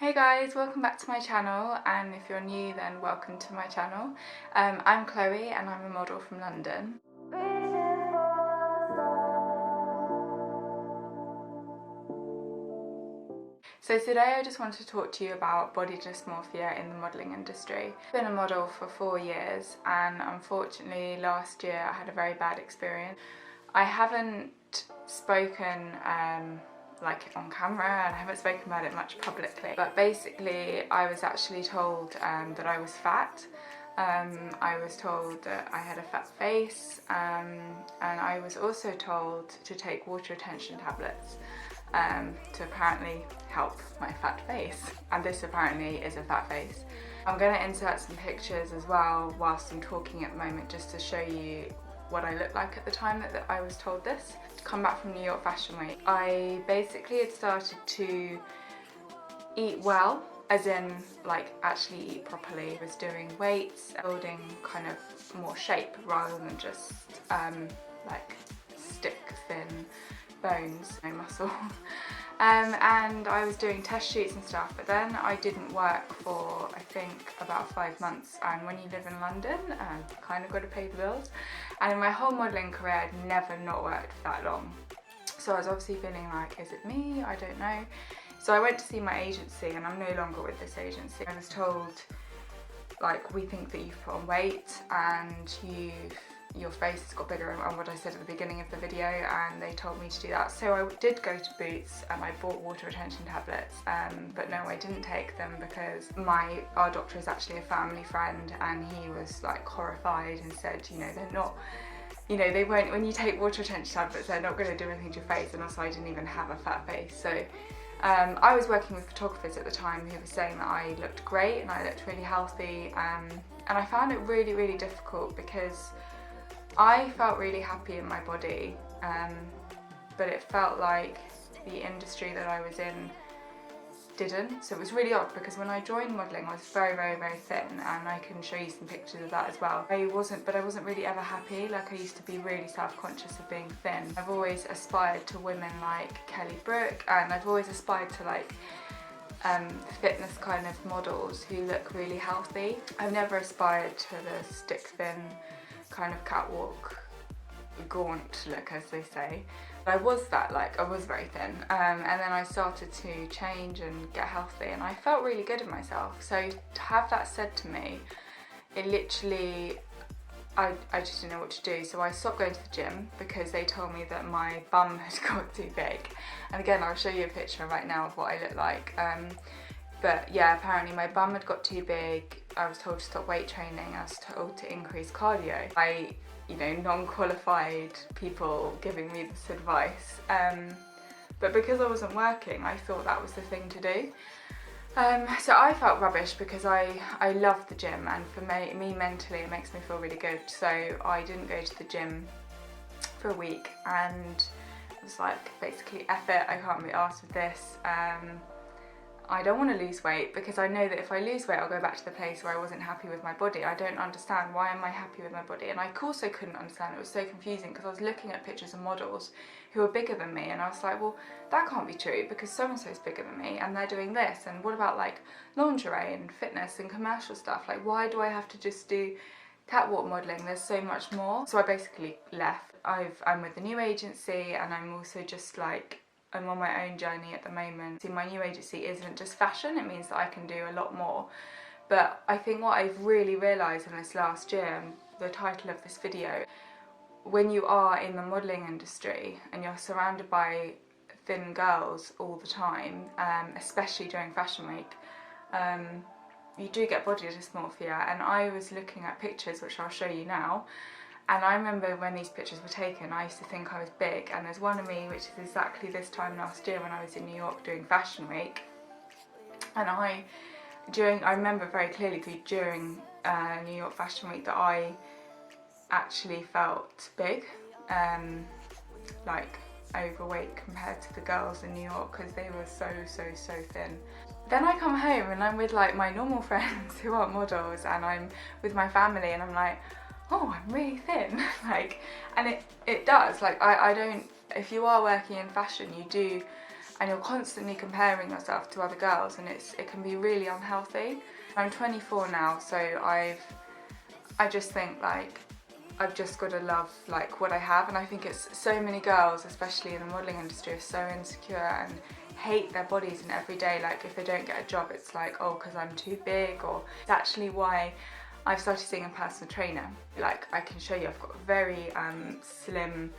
Hey guys, welcome back to my channel, and if you're new then welcome to my channel. I'm Chloe and I'm a model from London. So today I just wanted to talk to you about body dysmorphia in the modelling industry. I've been a model for 4 years and unfortunately last year I had a very bad experience. I haven't spoken like on camera and I haven't spoken about it much publicly, but basically I was actually told that I was fat. I was told that I had a fat face, and I was also told to take water retention tablets to apparently help my fat face, and this apparently is a fat face. I'm going to insert some pictures as well whilst I'm talking at the moment just to show you what I looked like at the time that I was told this. Come back from New York Fashion Week, I basically had started to eat well, as in like actually eat properly. I was doing weights, building kind of more shape rather than just like stick thin bones, no muscle. And I was doing test shoots and stuff, but then I didn't work for I think about 5 months, and when you live in London you kind of got to pay the bills, and in my whole modelling career I'd never not worked for that long, so I was obviously feeling like, is it me? I don't know. So I went to see my agency, and I'm no longer with this agency. I was told, like, we think that you've put on weight and your face has got bigger, and what I said at the beginning of the video, and they told me to do that. So I did go to Boots and I bought water retention tablets, but no, I didn't take them because our doctor is actually a family friend, and he was like horrified and said, you know, they're not, you know, they won't, when you take water retention tablets, they're not going to do anything to your face, and also I didn't even have a fat face. So I was working with photographers at the time who were saying that I looked great and I looked really healthy, and I found it really, really difficult because I felt really happy in my body, but it felt like the industry that I was in didn't. So it was really odd because when I joined modelling I was very, very, very thin, and I can show you some pictures of that as well. I wasn't really ever happy. Like, I used to be really self-conscious of being thin. I've always aspired to women like Kelly Brook, and I've always aspired to like fitness kind of models who look really healthy. I've never aspired to the stick thin kind of catwalk gaunt look, as they say. I was that, like, I was very thin, and then I started to change and get healthy, and I felt really good in myself. So to have that said to me, it literally, I just didn't know what to do. So I stopped going to the gym because they told me that my bum had got too big, and again I'll show you a picture right now of what I look like. But yeah, apparently my bum had got too big. I was told to stop weight training. I was told to increase cardio. You know, non-qualified people giving me this advice. But because I wasn't working, I thought that was the thing to do. So I felt rubbish because I love the gym, and for me mentally it makes me feel really good. So I didn't go to the gym for a week, and it was like, basically, F it, I can't be arsed with this. I don't want to lose weight because I know that if I lose weight I'll go back to the place where I wasn't happy with my body. I don't understand, why am I happy with my body? And I also couldn't understand, it was so confusing because I was looking at pictures of models who are bigger than me, and I was like, well, that can't be true because so and so is bigger than me and they're doing this, and what about like lingerie and fitness and commercial stuff? Like, why do I have to just do catwalk modelling? There's so much more. So I basically left. I'm with a new agency, and I'm also just like, I'm on my own journey at the moment. See, my new agency isn't just fashion, it means that I can do a lot more. But I think what I've really realised in this last year, and the title of this video, when you are in the modelling industry and you're surrounded by thin girls all the time, especially during Fashion Week, you do get body dysmorphia. And I was looking at pictures, which I'll show you now, and I remember when these pictures were taken, I used to think I was big, and there's one of me which is exactly this time last year when I was in New York doing Fashion Week, and I remember very clearly during New York Fashion Week that I actually felt big, like overweight compared to the girls in New York because they were so thin. Then I come home and I'm with like my normal friends who are models, and I'm with my family, and I'm like, oh, I'm really thin. Like, and it does, like, I don't, if you are working in fashion, you do, and you're constantly comparing yourself to other girls, and it can be really unhealthy. I'm 24 now, so I just think like I've just got to love like what I have, and I think it's so many girls, especially in the modelling industry, are so insecure and hate their bodies, and every day like if they don't get a job it's like, oh, because I'm too big. Or it's actually why I've started seeing a personal trainer. Like I can show you, I've got a very slim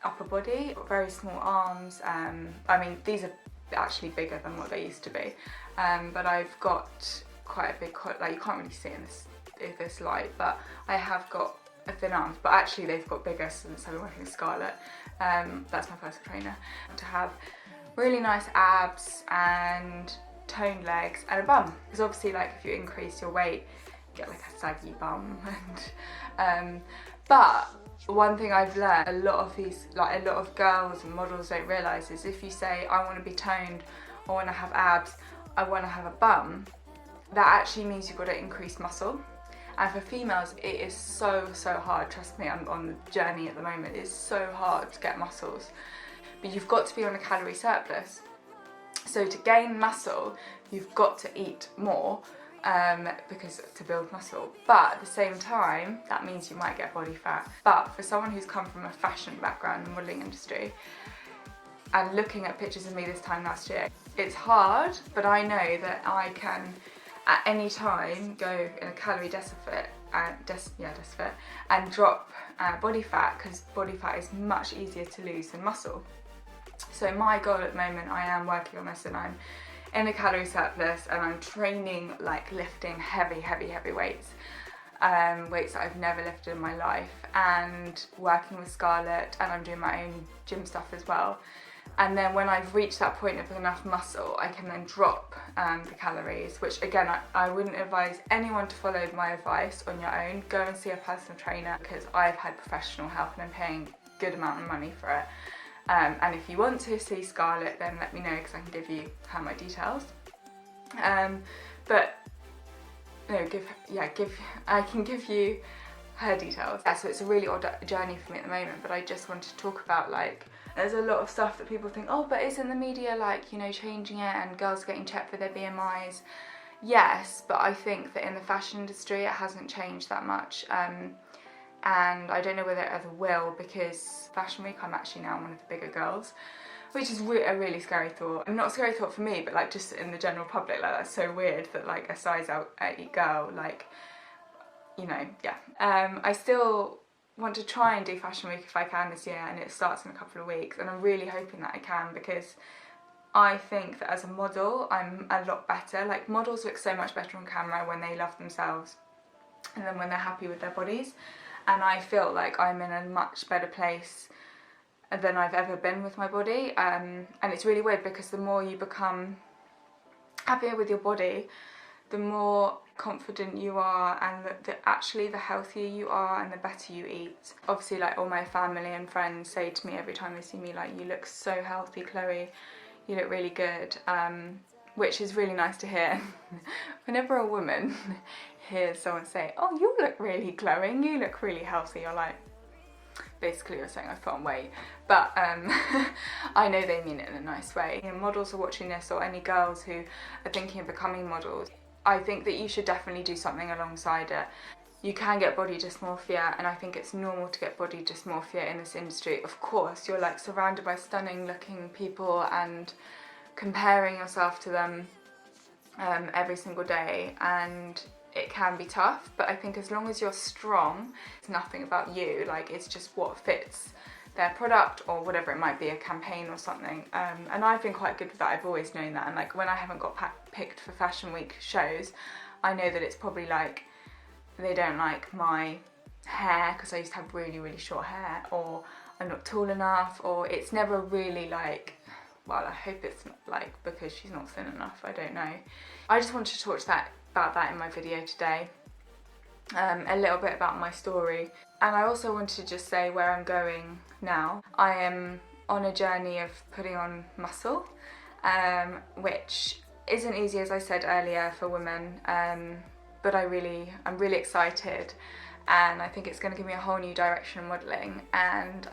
upper body, very small arms. I mean, these are actually bigger than what they used to be, but I've got quite a big, like you can't really see in this light, but I have got a thin arms, but actually they've got bigger since I've been working with Scarlett. That's my personal trainer. To have really nice abs and toned legs and a bum, because obviously like if you increase your weight you get like a saggy bum. And but one thing I've learned, a lot of girls and models don't realise is if you say I want to be toned, I want to have abs, I want to have a bum, that actually means you've got to increase muscle. And for females it is so hard, trust me, I'm on the journey at the moment. It's so hard to get muscles, but you've got to be on a calorie surplus. So to gain muscle you've got to eat more, because to build muscle, but at the same time that means you might get body fat. But for someone who's come from a fashion background in the modelling industry and looking at pictures of me this time last year, it's hard, but I know that I can at any time go in a calorie deficit and drop body fat, because body fat is much easier to lose than muscle. So my goal at the moment, I am working on this, and I'm in a calorie surplus, and I'm training like lifting heavy weights, weights that I've never lifted in my life, and working with Scarlett, and I'm doing my own gym stuff as well. And then when I've reached that point of enough muscle, I can then drop the calories, which again, I wouldn't advise anyone to follow my advice on your own. Go and see a personal trainer, because I've had professional help and I'm paying a good amount of money for it. And if you want to see Scarlett, then let me know, because I can give you my details. But no, I can give you her details. Yeah, so it's a really odd journey for me at the moment, but I just wanted to talk about, like, there's a lot of stuff that people think, oh, but isn't the media like, you know, changing it and girls getting checked for their BMIs? Yes, but I think that in the fashion industry it hasn't changed that much. And I don't know whether it ever will, because Fashion Week I'm actually now one of the bigger girls, which is a really scary thought. And not a scary thought for me, but like just in the general public, like that's so weird that like a size 8 girl, like, you know, yeah. I still want to try and do Fashion Week if I can this year, and it starts in a couple of weeks, and I'm really hoping that I can, because I think that as a model I'm a lot better. Like, models look so much better on camera when they love themselves and then when they're happy with their bodies. And I feel like I'm in a much better place than I've ever been with my body. And it's really weird, because the more you become happier with your body, the more confident you are, and actually the healthier you are and the better you eat. Obviously, like, all my family and friends say to me every time they see me, like, you look so healthy, Chloe, you look really good, which is really nice to hear. Whenever a woman hears someone say, oh, you look really glowing, you look really healthy, you're like, basically you're saying I've put on weight. But I know they mean it in a nice way. You know, models are watching this, or any girls who are thinking of becoming models, I think that you should definitely do something alongside it. You can get body dysmorphia, and I think it's normal to get body dysmorphia in this industry. Of course, you're like surrounded by stunning looking people and comparing yourself to them every single day, and it can be tough, but I think as long as you're strong, it's nothing about you, like, it's just what fits their product or whatever it might be, a campaign or something. And I've been quite good with that, I've always known that, and like when I haven't got picked for Fashion Week shows, I know that it's probably like they don't like my hair, because I used to have really short hair, or I'm not tall enough, or it's never really like, well, I hope it's not like because she's not thin enough, I don't know. I just wanted to talk about that in my video today, a little bit about my story, and I also wanted to just say where I'm going now. I am on a journey of putting on muscle, which isn't easy, as I said earlier, for women, but I'm really excited, and I think it's going to give me a whole new direction in modelling, and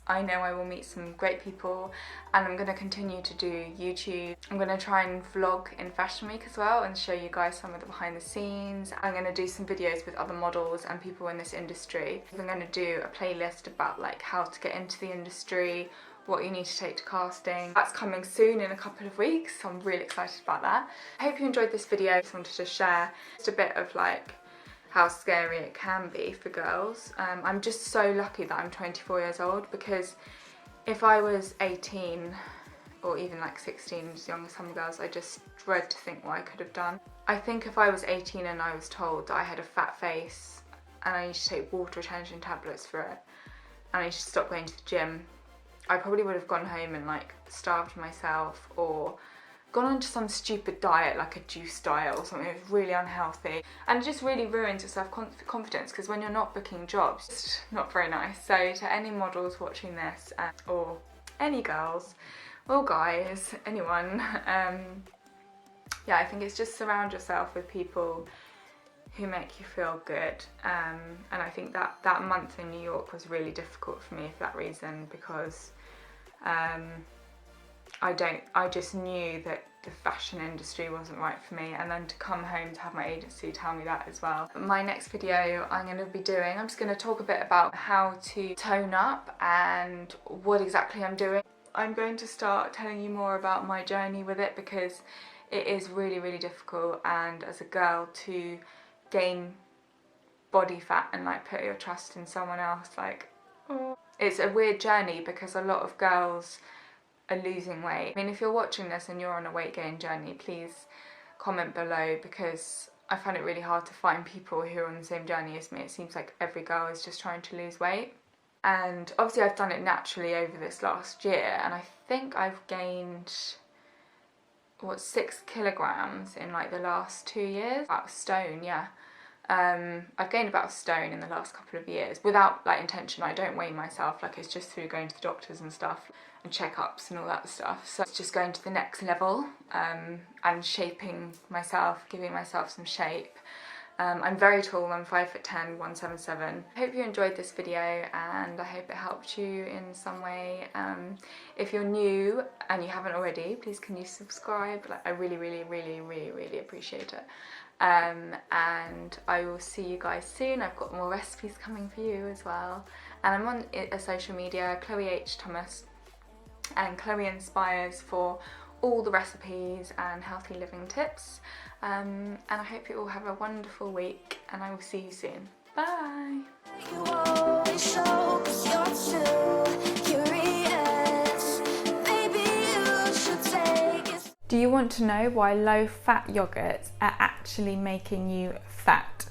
I know I will meet some great people, and I'm going to continue to do YouTube. I'm going to try and vlog in Fashion Week as well and show you guys some of the behind the scenes. I'm going to do some videos with other models and people in this industry. I'm going to do a playlist about like how to get into the industry, what you need to take to casting. That's coming soon in a couple of weeks, so I'm really excited about that. I hope you enjoyed this video. I just wanted to share just a bit of like how scary it can be for girls. I'm just so lucky that I'm 24 years old, because if I was 18 or even like 16, as young as some girls, I just dread to think what I could have done. I think if I was 18 and I was told that I had a fat face and I need to take water retention tablets for it and I need to stop going to the gym, I probably would have gone home and like starved myself or gone on to some stupid diet like a juice diet or something that was really unhealthy, and it just really ruins your self-confidence, because when you're not booking jobs, it's not very nice. So to any models watching this, or any girls or guys, anyone, yeah, I think it's just surround yourself with people who make you feel good, and I think that month in New York was really difficult for me for that reason, because I just knew that the fashion industry wasn't right for me, and then to come home to have my agency tell me that as well. My next video I'm going to be doing, I'm just going to talk a bit about how to tone up and what exactly I'm doing. I'm going to start telling you more about my journey with it, because it is really, really difficult, and as a girl to gain body fat and like put your trust in someone else, like, oh. It's a weird journey because a lot of girls are losing weight. I mean, if you're watching this and you're on a weight gain journey, please comment below, because I find it really hard to find people who are on the same journey as me. It seems like every girl is just trying to lose weight. And obviously I've done it naturally over this last year, and I think I've gained, what, 6 kilograms in like the last 2 years? About a stone, yeah. I've gained about a stone in the last couple of years without like intention. I don't weigh myself, like it's just through going to the doctors and stuff and checkups and all that stuff. So it's just going to the next level, and shaping myself, giving myself some shape. I'm very tall, I'm 5'10", 177. I hope you enjoyed this video, and I hope it helped you in some way. If you're new and you haven't already, please can you subscribe? Like, I really, really, really, really, really appreciate it. And I will see you guys soon. I've got more recipes coming for you as well. And I'm on a social media, Chloe H. Thomas, and Chloe Inspires for all the recipes and healthy living tips. And I hope you all have a wonderful week, and I will see you soon. Bye! Do you want to know why low-fat yogurts are actually making you fat?